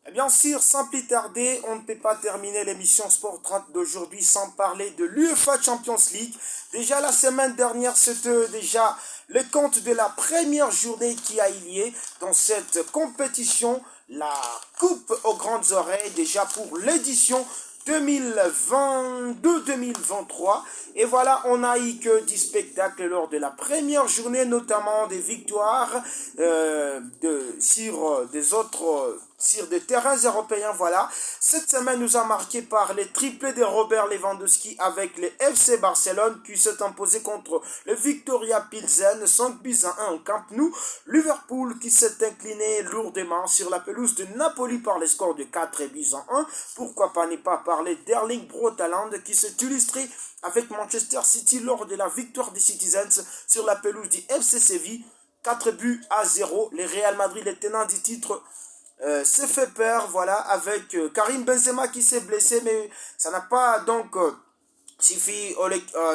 Et bien sûr, sans plus tarder, on ne peut pas terminer l'émission Sport 30 d'aujourd'hui sans parler de l'UEFA Champions League. Déjà la semaine dernière, c'était déjà le compte de la première journée qui a eu lieu dans cette compétition, la Coupe aux grandes oreilles, déjà pour l'édition 2022-2023. Et voilà, on a eu que 10 spectacles lors de la première journée, notamment des victoires sur des terrains européens. Voilà, cette semaine nous a marqué par les triplés de Robert Lewandowski avec les FC Barcelone qui s'est imposé contre le Victoria Pilsen 5 buts à 1 au Camp Nou. Liverpool qui s'est incliné lourdement sur la pelouse de Napoli par les scores de 4 buts à 1. Pourquoi pas ne pas parler d'Erling Braut Haaland qui s'est illustré avec Manchester City lors de la victoire des Citizens sur la pelouse du FC Séville, 4 buts à 0. Les Real Madrid, les tenants du titre, s'est fait peur, voilà, avec Karim Benzema qui s'est blessé, mais ça n'a pas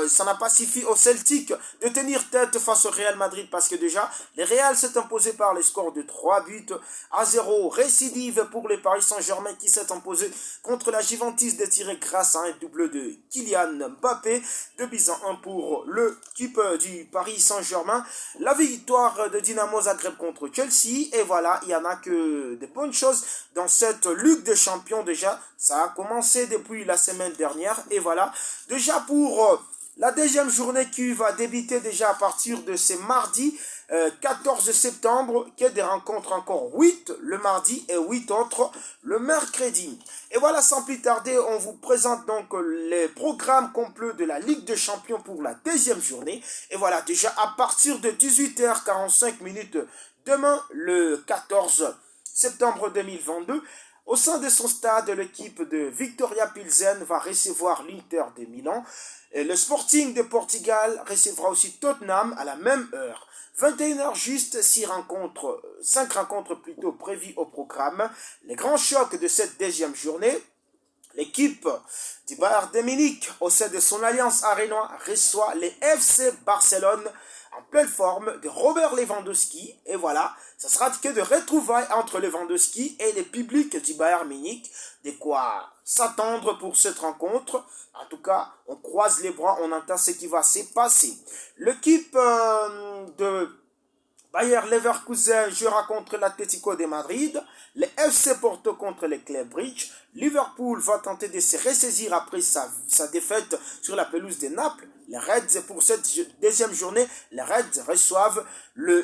ça n'a pas suffi au Celtic de tenir tête face au Real Madrid parce que déjà, le Real s'est imposé par les scores de 3 buts à 0. Récidive pour les Paris Saint-Germain qui s'est imposé contre la Juventus de tirer grâce à un double de Kylian Mbappé. 2 buts à 1 pour l'équipe du Paris Saint-Germain. La victoire de Dynamo Zagreb contre Chelsea. Et voilà, il y en a que de bonnes choses dans cette Ligue des Champions déjà. Ça a commencé depuis la semaine dernière. Et voilà, déjà pour la deuxième journée qui va débuter déjà à partir de ce mardi 14 septembre, qui est des rencontres encore 8 le mardi et 8 autres le mercredi. Et voilà, sans plus tarder, on vous présente donc les programmes complets de la Ligue des Champions pour la deuxième journée. Et voilà, déjà à partir de 18h45 demain, le 14 septembre 2022, au sein de son stade, l'équipe de Victoria Pilsen va recevoir l'Inter de Milan. Et le Sporting de Portugal recevra aussi Tottenham à la même heure. 21h juste, 5 rencontres plutôt prévues au programme. Les grands chocs de cette deuxième journée. L'équipe du Bayern de Munich, au sein de son alliance arénois, reçoit les FC Barcelone en pleine forme de Robert Lewandowski. Et voilà, ça sera que de retrouvailles entre Lewandowski et le public du Bayern Munich. De quoi s'attendre pour cette rencontre. En tout cas, on croise les bras, on entend ce qui va se passer. L'équipe de Bayer Leverkusen jouera contre l'Atlético de Madrid. Le FC Porto contre le Club Bridge. Liverpool va tenter de se ressaisir après sa défaite sur la pelouse de Naples. Les Reds, pour cette deuxième journée, les Reds reçoivent le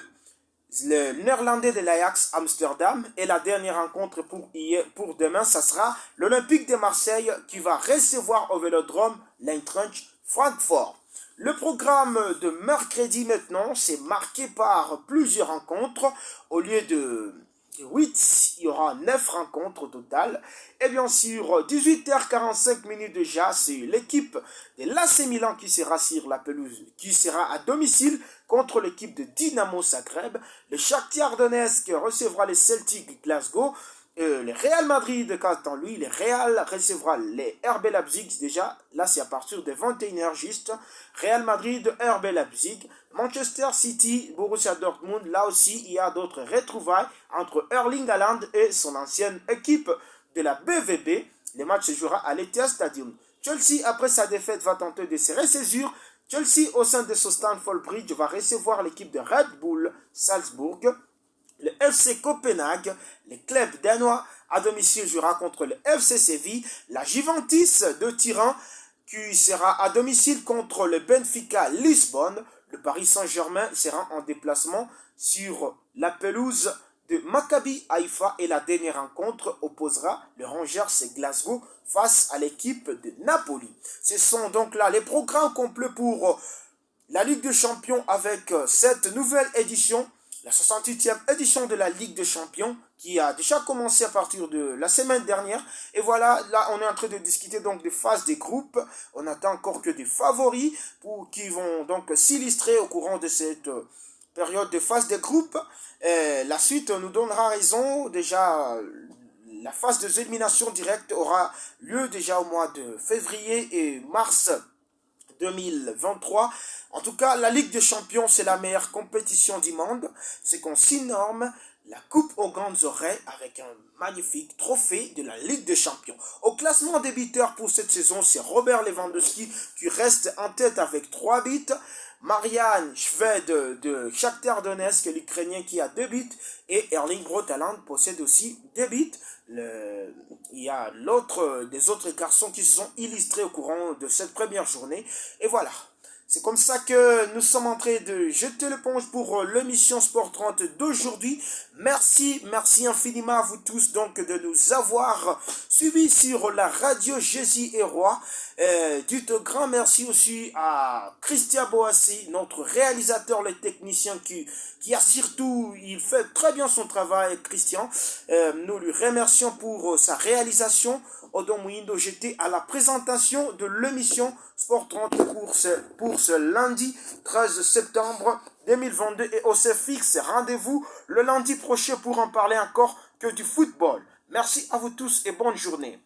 néerlandais de l'Ajax Amsterdam. Et la dernière rencontre pour demain, ça sera l'Olympique de Marseille qui va recevoir au Vélodrome l'Eintracht Francfort. Le programme de mercredi maintenant, c'est marqué par plusieurs rencontres. Au lieu de 8, il y aura 9 rencontres au total. Et bien sûr, 18h45 déjà, c'est l'équipe de l'AC Milan qui sera sur la pelouse, qui sera à domicile contre l'équipe de Dynamo Zagreb. Le Shakhtar Donetsk recevra les Celtic Glasgow. Le Real Madrid, quant à lui, le Real recevra les RB Leipzig. Déjà, là, c'est à partir de 21h juste. Real Madrid, RB Leipzig. Manchester City, Borussia Dortmund. Là aussi, il y a d'autres retrouvailles entre Erling Haaland et son ancienne équipe de la BVB. Le match se jouera à l'Etihad Stadium. Chelsea, après sa défaite, va tenter de se ressaisir. Chelsea, au sein de ce Stamford Bridge, va recevoir l'équipe de Red Bull Salzbourg. Le FC Copenhague, le club danois à domicile jouera contre le FC Séville. La Juventus de Turin qui sera à domicile contre le Benfica Lisbonne. Le Paris Saint-Germain sera en déplacement sur la pelouse de Maccabi Haïfa et la dernière rencontre opposera le Rangers Glasgow face à l'équipe de Napoli. Ce sont donc là les programmes complets pour la Ligue des Champions avec cette nouvelle édition, la 68e édition de la Ligue des Champions qui a déjà commencé à partir de la semaine dernière. Et voilà, là on est en train de discuter donc des phases des groupes. On n'attend encore que des favoris qui vont donc s'illustrer au courant de cette période de phase des groupes. Et la suite nous donnera raison. Déjà, la phase de élimination directe aura lieu déjà au mois de février et mars 2023. En tout cas, la Ligue des Champions, c'est la meilleure compétition du monde. C'est qu'on s'y norme. la coupe aux grandes oreilles avec un magnifique trophée de la Ligue des Champions. Au classement des buteurs pour cette saison, c'est Robert Lewandowski qui reste en tête avec 3 buts. Marian Shved de Shakhtar Donetsk, l'Ukrainien qui a 2 buts. Et Erling Braut Haaland possède aussi 2 buts. Il y a des autres garçons qui se sont illustrés au courant de cette première journée. Et voilà. C'est comme ça que nous sommes en train de jeter l'éponge pour l'émission Sport 30 d'aujourd'hui. Merci infiniment à vous tous donc de nous avoir suivis sur la radio Jésus et Roi. Dites un grand merci aussi à Christian Boassi, notre réalisateur, le technicien qui a surtout, il fait très bien son travail, Christian. Nous lui remercions pour sa réalisation. Odon Mouindo, j'étais à la présentation de l'émission Sport 30 pour ce lundi 13 septembre 2022 et on se fixe rendez-vous le lundi prochain pour en parler encore que du football. Merci à vous tous et bonne journée.